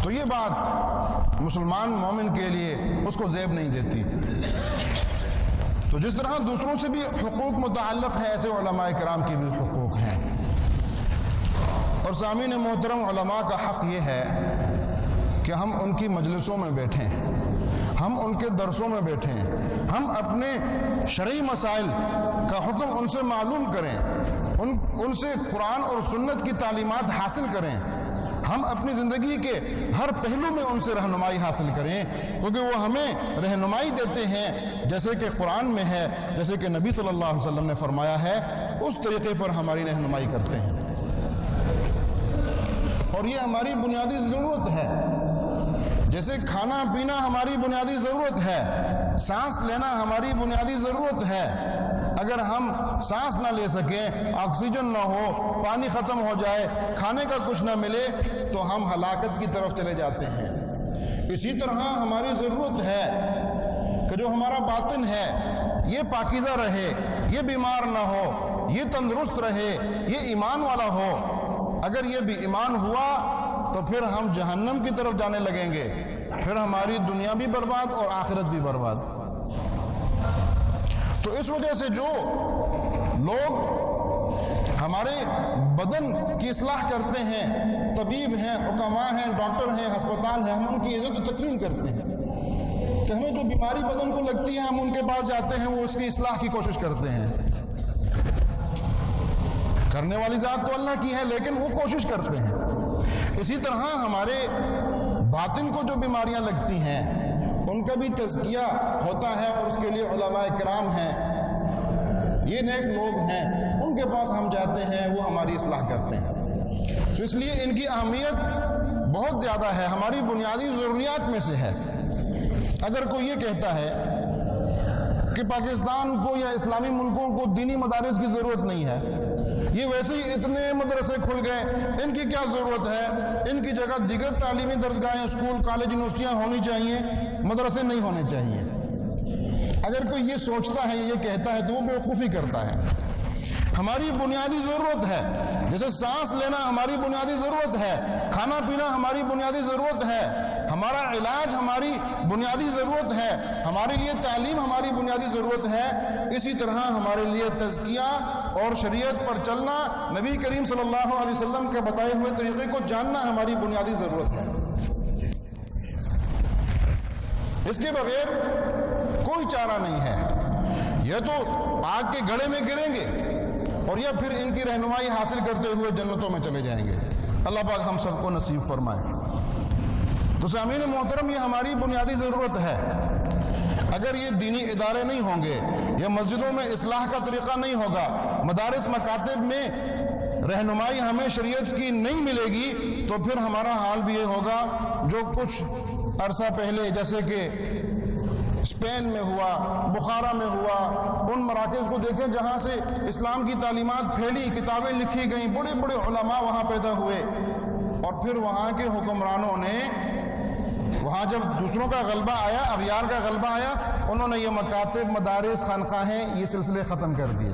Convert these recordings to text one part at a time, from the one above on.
تو یہ بات مسلمان مومن کے لیے اس کو زیب نہیں دیتی۔ تو جس طرح دوسروں سے بھی حقوق متعلق ہے، ایسے علماء کرام کی بھی حقوق ہیں۔ اور سامعین محترم، علماء کا حق یہ ہے کہ ہم ان کی مجلسوں میں بیٹھیں، ہم ان کے درسوں میں بیٹھیں، ہم اپنے شرعی مسائل کا حکم ان سے معلوم کریں، ان سے قرآن اور سنت کی تعلیمات حاصل کریں، ہم اپنی زندگی کے ہر پہلو میں ان سے رہنمائی حاصل کریں، کیونکہ وہ ہمیں رہنمائی دیتے ہیں جیسے کہ قرآن میں ہے، جیسے کہ نبی صلی اللہ علیہ وسلم نے فرمایا ہے، اس طریقے پر ہماری رہنمائی کرتے ہیں۔ اور یہ ہماری بنیادی ضرورت ہے، جیسے کھانا پینا ہماری بنیادی ضرورت ہے، سانس لینا ہماری بنیادی ضرورت ہے۔ اگر ہم سانس نہ لے سکیں، آکسیجن نہ ہو، پانی ختم ہو جائے، کھانے کا کچھ نہ ملے، تو ہم ہلاکت کی طرف چلے جاتے ہیں۔ اسی طرح ہماری ضرورت ہے کہ جو ہمارا باطن ہے یہ پاکیزہ رہے، یہ بیمار نہ ہو، یہ تندرست رہے، یہ ایمان والا ہو۔ اگر یہ بھی ایمان ہوا تو پھر ہم جہنم کی طرف جانے لگیں گے، پھر ہماری دنیا بھی برباد اور آخرت بھی برباد۔ تو اس وجہ سے جو لوگ ہمارے بدن کی اصلاح کرتے ہیں، طبیب ہیں، حکماء ہیں، ڈاکٹر ہیں، ہسپتال ہیں، ہم ان کی عزت و تکریم کرتے ہیں کہ ہمیں جو بیماری بدن کو لگتی ہے ہم ان کے پاس جاتے ہیں، وہ اس کی اصلاح کی کوشش کرتے ہیں۔ کرنے والی ذات تو اللہ کی ہے، لیکن وہ کوشش کرتے ہیں۔ اسی طرح ہمارے باطن کو جو بیماریاں لگتی ہیں ان کا بھی تزکیہ ہوتا ہے، اور اس کے لیے علماء کرام ہیں، یہ نیک لوگ ہیں، ان کے پاس ہم جاتے ہیں، وہ ہماری اصلاح کرتے ہیں۔ تو اس لیے ان کی اہمیت بہت زیادہ ہے، ہماری بنیادی ضروریات میں سے ہے۔ اگر کوئی یہ کہتا ہے کہ پاکستان کو یا اسلامی ملکوں کو دینی مدارس کی ضرورت نہیں ہے، یہ ویسے ہی اتنے مدرسے کھل گئے، ان کی کیا ضرورت ہے، ان کی جگہ دیگر تعلیمی درسگاہیں، اسکول، کالج، یونیورسٹیاں ہونی چاہیے، مدرسے نہیں ہونے چاہیے۔ اگر کوئی یہ سوچتا ہے، یہ کہتا ہے، تو وہ بیوقوفی کرتا ہے۔ ہماری بنیادی ضرورت ہے، جیسے سانس لینا ہماری بنیادی ضرورت ہے، کھانا پینا ہماری بنیادی ضرورت ہے، ہمارا علاج ہماری بنیادی ضرورت ہے، ہمارے لیے تعلیم ہماری بنیادی ضرورت ہے، اسی طرح ہمارے لیے تزکیہ اور شریعت پر چلنا، نبی کریم صلی اللہ علیہ وسلم کے بتائے ہوئے طریقے کو جاننا ہماری بنیادی ضرورت ہے۔ اس کے بغیر کوئی چارہ نہیں ہے۔ یہ تو آگ کے گڑھے میں گریں گے اور یا پھر ان کی رہنمائی حاصل کرتے ہوئے جنتوں میں چلے جائیں گے۔ اللہ پاک ہم سب کو نصیب فرمائے۔ تو سامعین محترم، یہ ہماری بنیادی ضرورت ہے۔ اگر یہ دینی ادارے نہیں ہوں گے، یا مسجدوں میں اصلاح کا طریقہ نہیں ہوگا، مدارس مکاتب میں رہنمائی ہمیں شریعت کی نہیں ملے گی، تو پھر ہمارا حال بھی یہ ہوگا جو کچھ عرصہ پہلے جیسے کہ اسپین میں ہوا، بخارا میں ہوا، ان مراکز کو دیکھیں جہاں سے اسلام کی تعلیمات پھیلی، کتابیں لکھی گئیں، بڑے بڑے علماء وہاں پیدا ہوئے، اور پھر وہاں کے حکمرانوں نے، وہاں جب دوسروں کا غلبہ آیا، اغیار کا غلبہ آیا، انہوں نے یہ مکاتب، مدارس، خانقاہیں، یہ سلسلے ختم کر دیے۔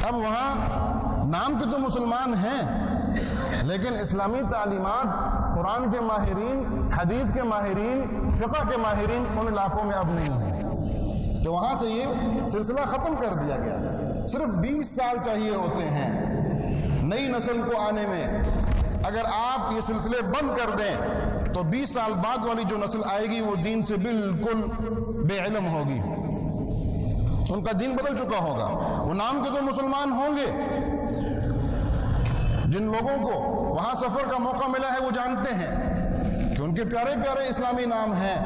اب وہاں نام کے تو مسلمان ہیں، لیکن اسلامی تعلیمات، قرآن کے ماہرین، حدیث کے ماہرین، فقہ کے ماہرین ان علاقوں میں اب نہیں ہیں، تو وہاں سے یہ سلسلہ ختم کر دیا گیا۔ صرف 20 سال چاہیے ہوتے ہیں نئی نسل کو آنے میں۔ اگر آپ یہ سلسلے بند کر دیں تو 20 سال بعد والی جو نسل آئے گی وہ دین سے بالکل بے علم ہوگی، ان کا دین بدل چکا ہوگا۔ وہ نام کے تو مسلمان ہوں گے، جن لوگوں کو وہاں سفر کا موقع ملا ہے وہ جانتے ہیں کہ ان کے پیارے پیارے اسلامی نام ہیں،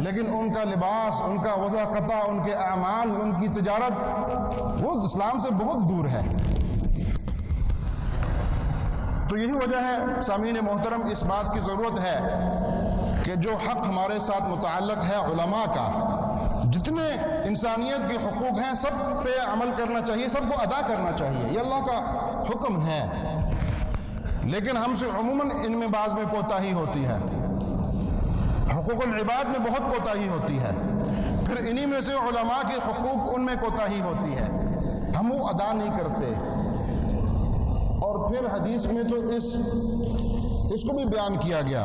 لیکن ان کا لباس، ان کا وضع قطع، ان کے اعمال، ان کی تجارت وہ اسلام سے بہت دور ہے۔ تو یہی وجہ ہے سامعین محترم، اس بات کی ضرورت ہے کہ جو حق ہمارے ساتھ متعلق ہے علماء کا، جتنے انسانیت کے حقوق ہیں سب پہ عمل کرنا چاہیے، سب کو ادا کرنا چاہیے، یہ اللہ کا حکم ہے۔ لیکن ہم سے عموماً ان میں بعض میں کوتاہی ہوتی ہے، حقوق العباد میں بہت کوتاہی ہوتی ہے، پھر انہی میں سے علماء کے حقوق ان میں کوتاہی ہوتی ہے، ہم وہ ادا نہیں کرتے۔ اور پھر حدیث میں تو اس کو بھی بیان کیا گیا۔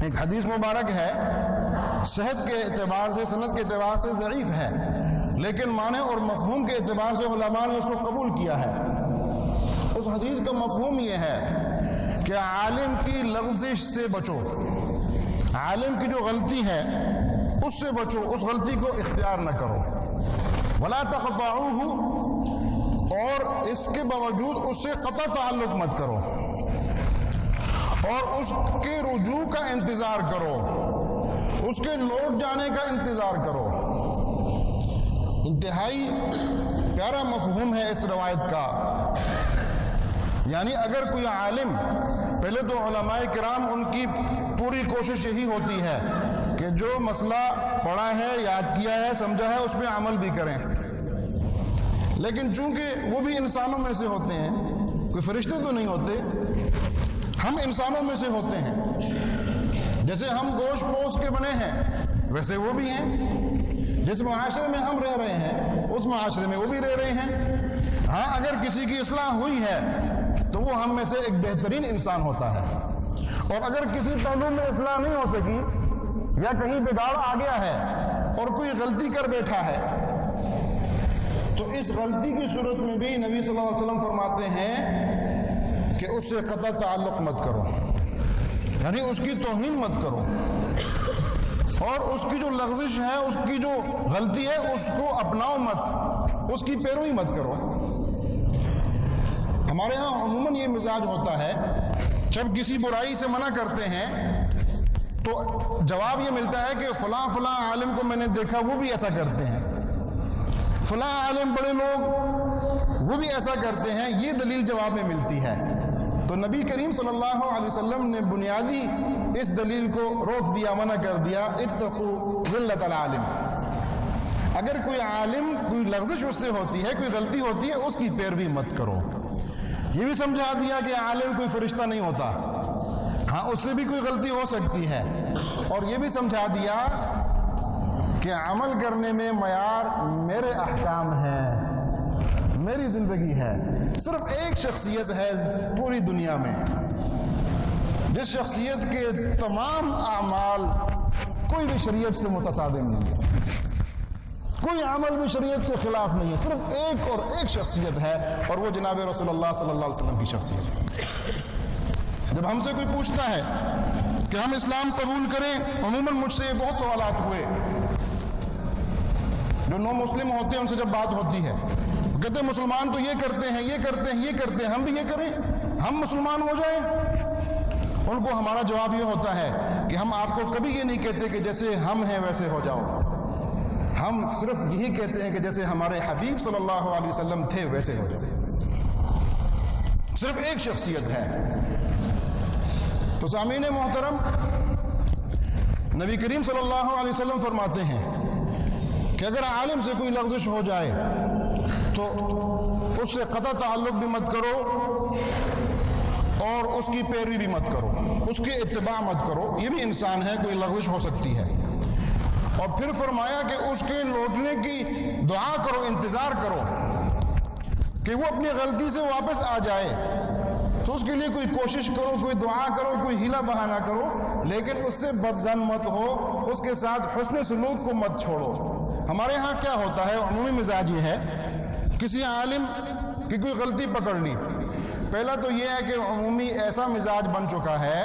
ایک حدیث مبارک ہے، صحت کے اعتبار سے، سند کے اعتبار سے ضعیف ہے، لیکن معنی اور مفہوم کے اعتبار سے علماء نے اس کو قبول کیا ہے۔ اس حدیث کا مفہوم یہ ہے کہ عالم کی لغزش سے بچو، عالم کی جو غلطی ہے اس سے بچو، اس غلطی کو اختیار نہ کرو۔ ولا تقطعوه، اور اس کے باوجود اس سے قطع تعلق مت کرو، اور اس کے رجوع کا انتظار کرو، اس کے لوٹ جانے کا انتظار کرو۔ انتہائی پیارا مفہوم ہے اس روایت کا۔ یعنی اگر کوئی عالم، پہلے تو علماء کرام ان کی پوری کوشش یہی ہوتی ہے کہ جو مسئلہ پڑھا ہے، یاد کیا ہے، سمجھا ہے، اس پہ عمل بھی کریں، لیکن چونکہ وہ بھی انسانوں میں سے ہوتے ہیں، کوئی فرشتے تو نہیں ہوتے، ہم انسانوں میں سے ہوتے ہیں۔ جیسے ہم گوشت پوست کے بنے ہیں ویسے وہ بھی ہیں، جس معاشرے میں ہم رہ رہے ہیں اس معاشرے میں وہ بھی رہ رہے ہیں۔ ہاں، اگر کسی کی اصلاح ہوئی ہے تو وہ ہم میں سے ایک بہترین انسان ہوتا ہے، اور اگر کسی پہلو میں اصلاح نہیں ہو سکی یا کہیں بگاڑ آ گیا ہے اور کوئی غلطی کر بیٹھا ہے تو اس غلطی کی صورت میں بھی نبی صلی اللہ علیہ وسلم فرماتے ہیں کہ اس سے قطع تعلق مت کرو، یعنی اس کی توہین مت کرو، اور اس کی جو لغزش ہے، اس کی جو غلطی ہے، اس کو اپناؤ مت، اس کی پیروی مت کرو۔ ہمارے ہاں عموماً یہ مزاج ہوتا ہے، جب کسی برائی سے منع کرتے ہیں تو جواب یہ ملتا ہے کہ فلاں فلاں عالم کو میں نے دیکھا وہ بھی ایسا کرتے ہیں، فلاں عالم بڑے لوگ وہ بھی ایسا کرتے ہیں، یہ دلیل جواب میں ملتی ہے۔ تو نبی کریم صلی اللہ علیہ وسلم نے بنیادی اس دلیل کو روک دیا، منع کر دیا، اتقوا ذلت العالم۔ اگر کوئی عالم، کوئی لغزش اس سے ہوتی ہے، کوئی غلطی ہوتی ہے، اس کی پیروی مت کرو۔ یہ بھی سمجھا دیا کہ عالم کوئی فرشتہ نہیں ہوتا، ہاں اس سے بھی کوئی غلطی ہو سکتی ہے، اور یہ بھی سمجھا دیا کہ عمل کرنے میں معیار میرے احکام ہیں، میری زندگی ہے۔ صرف ایک شخصیت ہے پوری دنیا میں جس شخصیت کے تمام اعمال کوئی بھی شریعت سے متصادم نہیں ہے، کوئی عمل بھی شریعت کے خلاف نہیں ہے، صرف ایک اور ایک شخصیت ہے، اور وہ جناب رسول اللہ صلی اللہ علیہ وسلم کی شخصیت ہے۔ جب ہم سے کوئی پوچھتا ہے کہ ہم اسلام قبول کریں، عموماً مجھ سے بہت سوالات ہوئے، جو نو مسلم ہوتے ہیں ان سے جب بات ہوتی ہے کہتے ہیں مسلمان تو یہ کرتے ہیں، یہ کرتے ہیں، یہ کرتے ہیں، ہم بھی یہ کریں، ہم مسلمان ہو جائیں۔ ان کو ہمارا جواب یہ ہوتا ہے کہ ہم آپ کو کبھی یہ نہیں کہتے کہ جیسے ہم ہیں ویسے ہو جاؤ، ہم صرف یہی کہتے ہیں کہ جیسے ہمارے حبیب صلی اللہ علیہ وسلم تھے ویسے ہو جائے۔ صرف ایک شخصیت ہے۔ تو سامعین محترم، نبی کریم صلی اللہ علیہ وسلم فرماتے ہیں کہ اگر عالم سے کوئی لغزش ہو جائے تو اس سے قطع تعلق بھی مت کرو اور اس کی پیروی بھی مت کرو، اس کے اتباع مت کرو، یہ بھی انسان ہے، کوئی لغزش ہو سکتی ہے۔ اور پھر فرمایا کہ اس کے لوٹنے کی دعا کرو، انتظار کرو کہ وہ اپنی غلطی سے واپس آ جائے، تو اس کے لیے کوئی کوشش کرو، کوئی دعا کرو، کوئی ہیلا بہانہ کرو، لیکن اس سے بدظن مت ہو، اس کے ساتھ حسن سلوک کو مت چھوڑو۔ ہمارے ہاں کیا ہوتا ہے، عمومی مزاج یہ ہے، کسی عالم کی کوئی غلطی پکڑ لی، پہلا تو یہ ہے کہ عمومی ایسا مزاج بن چکا ہے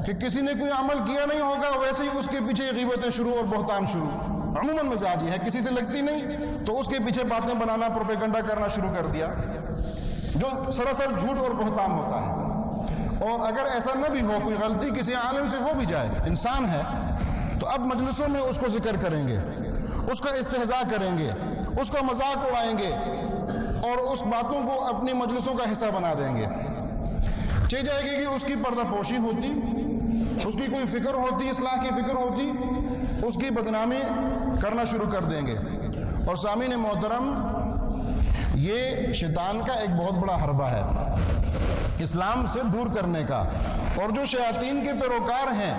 کہ کسی نے کوئی عمل کیا نہیں ہوگا ویسے ہی اس کے پیچھے غیبتیں شروع اور بہتان شروع۔ عموماً مزاج یہ ہے، کسی سے لگتی نہیں تو اس کے پیچھے باتیں بنانا، پروپیگنڈا کرنا شروع کر دیا، جو سراسر جھوٹ اور بہتان ہوتا ہے۔ اور اگر ایسا نہ بھی ہو، کوئی غلطی کسی عالم سے ہو بھی جائے، انسان ہے، تو اب مجلسوں میں اس کو ذکر کریں گے، اس کا استہزاء کریں گے، اس کا مذاق اڑائیں گے، اور اس باتوں کو اپنی مجلسوں کا حصہ بنا دیں گے۔ چاہیے جائے گی کہ اس کی پردہ پوشی ہوتی، اس کی کوئی فکر ہوتی، اصلاح کی فکر ہوتی، اس کی بدنامی کرنا شروع کر دیں گے۔ اور سامعین محترم، یہ شیطان کا ایک بہت بڑا حربہ ہے اسلام سے دور کرنے کا، اور جو شیاطین کے پیروکار ہیں،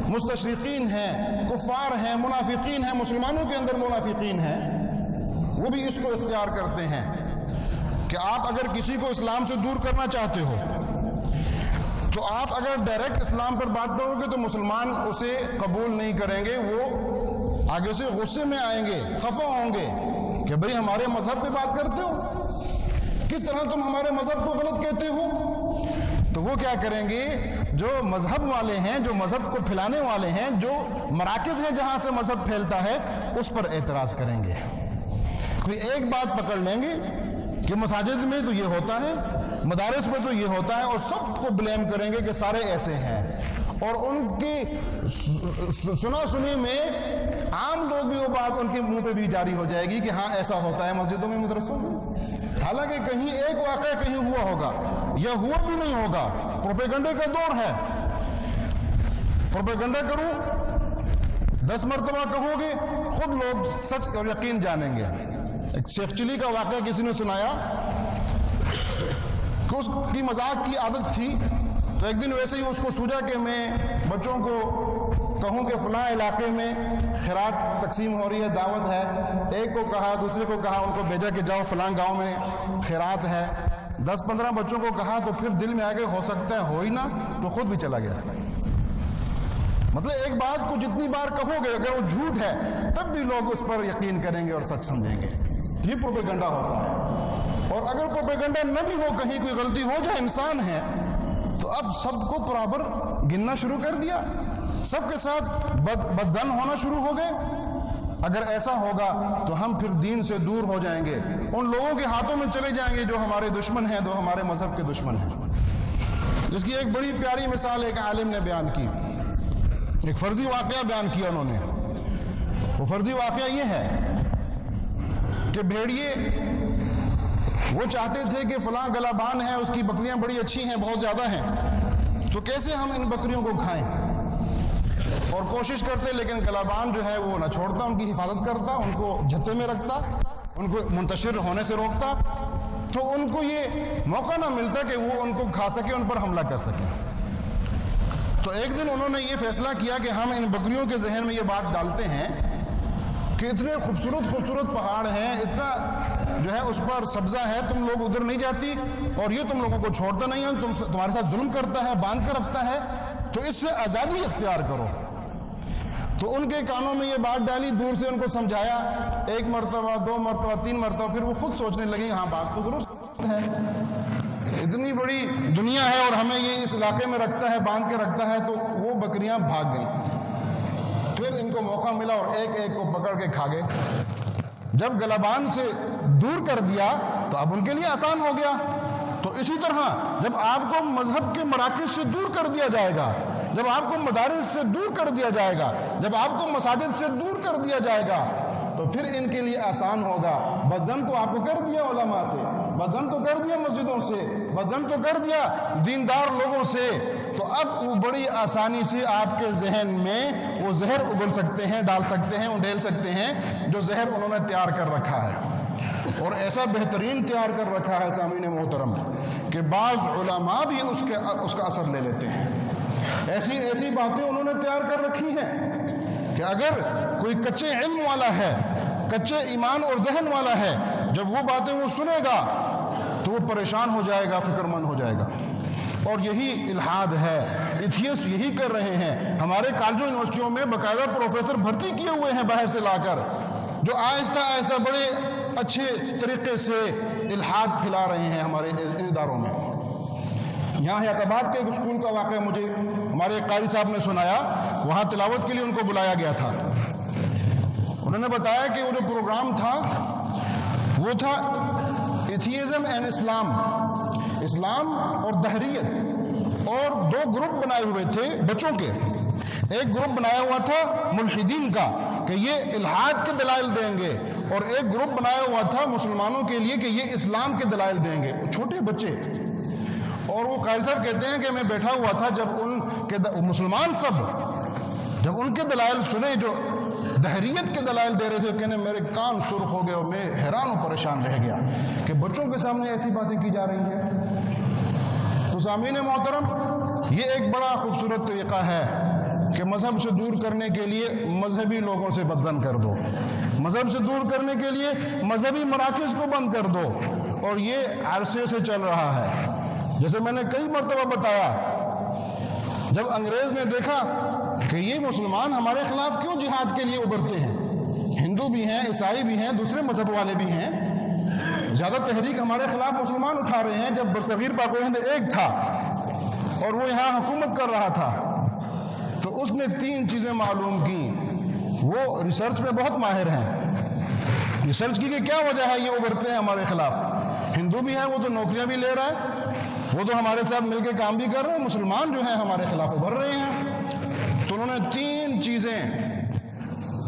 مستشرقین ہیں، کفار ہیں، منافقین ہیں، مسلمانوں کے اندر منافقین ہیں، وہ بھی اس کو اختیار کرتے ہیں کہ آپ اگر کسی کو اسلام سے دور کرنا چاہتے ہو تو آپ اگر ڈائریکٹ اسلام پر بات کرو گے تو مسلمان اسے قبول نہیں کریں گے، وہ آگے سے غصے میں آئیں گے، خفا ہوں گے کہ بھئی ہمارے مذہب پہ بات کرتے ہو، کس طرح تم ہمارے مذہب کو غلط کہتے ہو؟ تو وہ کیا کریں گے؟ جو مذہب والے ہیں، جو مذہب کو پھیلانے والے ہیں، جو مراکز ہیں جہاں سے مذہب پھیلتا ہے، اس پر اعتراض کریں گے۔ کوئی ایک بات پکڑ لیں گے کہ مساجد میں تو یہ ہوتا ہے، مدارس میں تو یہ ہوتا ہے، اور سب کو بلیم کریں گے کہ سارے ایسے ہیں، اور ان کی سنا سنی میں عام لوگ بھی وہ بات ان کے منہ پہ بھی جاری ہو جائے گی کہ ہاں ایسا ہوتا ہے مسجدوں میں، مدرسوں میں، حالانکہ کہیں ایک واقعہ کہیں ہوا ہوگا یا ہوا بھی نہیں ہوگا۔ پروپیگنڈے کا دور ہے، پروپیگنڈا کروں 10 مرتبہ کہو گے، خود لوگ سچ اور یقین جانیں گے۔ ایک شیخ چلی کا واقعہ کسی نے سنایا کہ اس کی مذاق کی عادت تھی، تو ایک دن ویسے ہی اس کو سوچا کہ میں بچوں کو کہوں کہ فلاں علاقے میں خیرات تقسیم ہو رہی ہے، دعوت ہے، ایک کو کہا، دوسرے کو کہا، ان کو بھیجا کہ جاؤ فلاں گاؤں میں خیرات ہے، 10-15 بچوں کو کہا، تو پھر دل میں آگے ہو سکتا ہے ہو ہی نہ، تو خود بھی چلا گیا۔ مطلب ایک بات کو جتنی بار کہو گے اگر وہ جھوٹ ہے تب بھی لوگ اس پر یقین کریں گے اور سچ سمجھیں گے۔ یہ پروپیگنڈا ہوتا ہے۔ اور اگر پروپیگنڈا نہ بھی ہو، کہیں کوئی غلطی ہو جائے، انسان ہے، تو اب سب کو برابر گننا شروع کر دیا، سب کے ساتھ بدظن ہونا شروع ہو گئے۔ اگر ایسا ہوگا تو ہم پھر دین سے دور ہو جائیں گے، ان لوگوں کے ہاتھوں میں چلے جائیں گے جو ہمارے دشمن ہیں، جو ہمارے مذہب کے دشمن ہیں۔ جس کی ایک بڑی پیاری مثال ایک عالم نے بیان کی، ایک فرضی واقعہ بیان کیا انہوں نے۔ وہ فرضی واقعہ یہ ہے کہ بھیڑیے وہ چاہتے تھے کہ فلاں گلابان ہے، اس کی بکریاں بڑی اچھی ہیں، بہت زیادہ ہیں، تو کیسے ہم ان بکریوں کو کھائیں، اور کوشش کرتے، لیکن گلابان جو ہے وہ نہ چھوڑتا، ان کی حفاظت کرتا، ان کو جھتے میں رکھتا، ان کو منتشر ہونے سے روکتا، تو ان کو یہ موقع نہ ملتا کہ وہ ان کو کھا سکے، ان پر حملہ کر سکے۔ تو ایک دن انہوں نے یہ فیصلہ کیا کہ ہم ان بکریوں کے ذہن میں یہ بات ڈالتے ہیں کہ اتنے خوبصورت خوبصورت پہاڑ ہیں، اتنا جو ہے اس پر سبزہ ہے، تم لوگ ادھر نہیں جاتی، اور یہ تم لوگوں کو چھوڑتا نہیں ہے، تمہارے ساتھ ظلم کرتا ہے، باندھ کر رکھتا ہے، تو اس سے آزادی اختیار کرو۔ تو ان کے کانوں میں یہ بات ڈالی، دور سے ان کو سمجھایا، 1 مرتبہ 2 مرتبہ 3 مرتبہ، پھر وہ خود سوچنے لگے ہاں بات تو درست ہے، اتنی بڑی دنیا ہے اور ہمیں یہ اس علاقے میں رکھتا ہے، باندھ کے رکھتا ہے، تو وہ بکریاں بھاگ گئیں۔ پھر ان کو موقع ملا اور ایک ایک کو پکڑ کے کھا گئے۔ جب گلابان سے دور کر دیا تو اب ان کے لیے آسان ہو گیا۔ تو اسی طرح جب آپ کو مذہب کے مراکز سے دور کر دیا جائے گا، جب آپ کو مدارس سے دور کر دیا جائے گا، جب آپ کو مساجد سے دور کر دیا جائے گا، تو پھر ان کے لیے آسان ہوگا۔ بدظن تو آپ کو کر دیا علماء سے، بدظن تو کر دیا مسجدوں سے، بدظن تو کر دیا دیندار لوگوں سے، تو اب وہ بڑی آسانی سے آپ کے ذہن میں وہ زہر اگل سکتے ہیں، ڈال سکتے ہیں، انڈیل سکتے ہیں، جو زہر انہوں نے تیار کر رکھا ہے، اور ایسا بہترین تیار کر رکھا ہے سامعین محترم کہ بعض علماء بھی اس کا اثر لے لیتے ہیں۔ ایسی باتیں انہوں نے تیار کر رکھی ہیں کہ اگر کوئی کچے علم والا ہے، کچے ایمان اور ذہن والا ہے، جب وہ باتیں وہ سنے گا تو وہ پریشان ہو جائے گا، فکر مند ہو جائے گا۔ اور یہی الحاد ہے، ایتھیسٹ یہی کر رہے ہیں۔ ہمارے کالجوں یونیورسٹیوں میں باقاعدہ پروفیسر بھرتی کیے ہوئے ہیں باہر سے لا کر، جو آہستہ آہستہ بڑے اچھے طریقے سے الحاد پھیلا رہے ہیں ہمارے اداروں میں۔ یہاں حیات آباد کے ایک اسکول کا واقعہ مجھے ہمارے قاری صاحب نے سنایا، وہاں تلاوت کے لیے ان کو بلایا گیا تھا۔ انہوں نے بتایا کہ وہ جو پروگرام تھا وہ تھا ایتھیزم اینڈ اسلام، اسلام اور دہریت، اور 2 گروپ بنائے ہوئے تھے بچوں کے۔ ایک گروپ بنایا ہوا تھا ملحدین کا کہ یہ الحاد کے دلائل دیں گے، اور ایک گروپ بنایا ہوا تھا مسلمانوں کے لیے کہ یہ اسلام کے دلائل دیں گے، چھوٹے بچے۔ اور وہ قاری صاحب کہتے ہیں کہ میں بیٹھا ہوا تھا، جب ان کے مسلمان سب جب ان کے دلائل سنے جو دہریت کے دلائل دے رہے تھے، کہنے میرے کان سرخ ہو گئے اور میں حیران و پریشان رہ گیا کہ بچوں کے سامنے ایسی باتیں کی جا رہی ہیں۔ تو سامعین محترم، یہ ایک بڑا خوبصورت طریقہ ہے کہ مذہب سے دور کرنے کے لیے مذہبی لوگوں سے بدظن کر دو، مذہب سے دور کرنے کے لیے مذہبی مراکز کو بند کر دو، اور یہ عرصے سے چل رہا ہے۔ جیسے میں نے کئی مرتبہ بتایا جب انگریز نے دیکھا کہ یہ مسلمان ہمارے خلاف کیوں جہاد کے لیے ابھرتے ہیں، ہندو بھی ہیں، عیسائی بھی ہیں، دوسرے مذہب والے بھی ہیں، زیادہ تحریک ہمارے خلاف مسلمان اٹھا رہے ہیں، جب برصغیر پاک و ہند ایک تھا اور وہ یہاں حکومت کر رہا تھا، تو اس نے 3 چیزیں معلوم کی. وہ ریسرچ میں بہت ماہر ہیں. ریسرچ کی کہ کیا وجہ ہے یہ ابھرتے ہیں ہمارے خلاف. ہندو بھی ہیں، وہ تو نوکریاں بھی لے رہا ہے، وہ تو ہمارے ساتھ مل کے کام بھی کر رہے ہیں، مسلمان جو ہیں ہمارے خلاف ابھر رہے ہیں. تو انہوں نے 3 چیزیں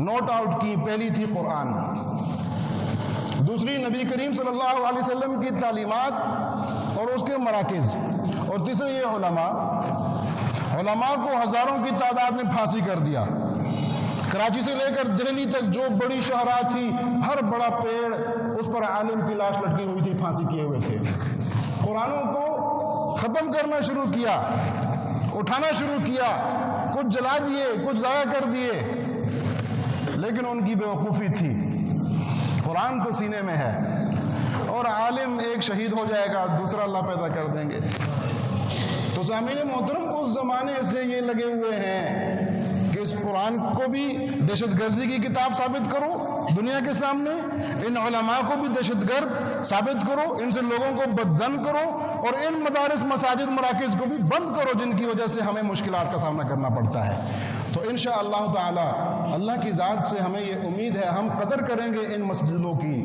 نوٹ آؤٹ کی. پہلی تھی قرآن، دوسری نبی کریم صلی اللہ علیہ وسلم کی تعلیمات اور اس کے مراکز، اور تیسری یہ علماء کو ہزاروں کی تعداد میں پھانسی کر دیا. کراچی سے لے کر دہلی تک جو بڑی شاہراہ تھی، ہر بڑا پیڑ اس پر عالم کی لاش لٹکی ہوئی تھی، پھانسی کیے ہوئے تھے. قرآنوں کو ختم کرنا شروع کیا، اٹھانا شروع کیا، کچھ جلا دیے، کچھ ضائع کر دیے. لیکن ان کی بیوقوفی تھی. قرآن تو سینے میں ہے، اور عالم ایک شہید ہو جائے گا، دوسرا اللہ پیدا کر دیں گے. تو سامعین محترم، اس زمانے سے یہ لگے ہوئے ہیں کہ اس قرآن کو بھی دہشت گردی کی کتاب ثابت کرو دنیا کے سامنے، ان علماء کو بھی دہشت گرد ثابت کرو، ان سے لوگوں کو بدظن کرو، اور ان مدارس، مساجد، مراکز کو بھی بند کرو جن کی وجہ سے ہمیں مشکلات کا سامنا کرنا پڑتا ہے. تو انشاءاللہ تعالی اللہ کی ذات سے ہمیں یہ امید ہے، ہم قدر کریں گے ان مسجدوں کی،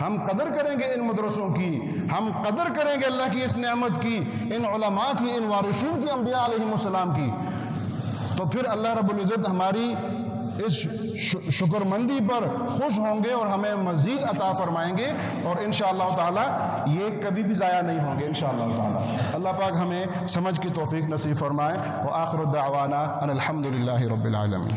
ہم قدر کریں گے ان مدرسوں کی، ہم قدر کریں گے اللہ کی اس نعمت کی، ان علماء کی، ان وارثین کی، انبیاء علیہ السلام کی. تو پھر اللہ رب العزت ہماری اس شکر مندی پر خوش ہوں گے اور ہمیں مزید عطا فرمائیں گے، اور انشاءاللہ تعالی یہ کبھی بھی ضائع نہیں ہوں گے انشاءاللہ تعالی. اللہ پاک ہمیں سمجھ کی توفیق نصیب فرمائے. وآخر دعوانا ان الحمدللہ رب العالمین.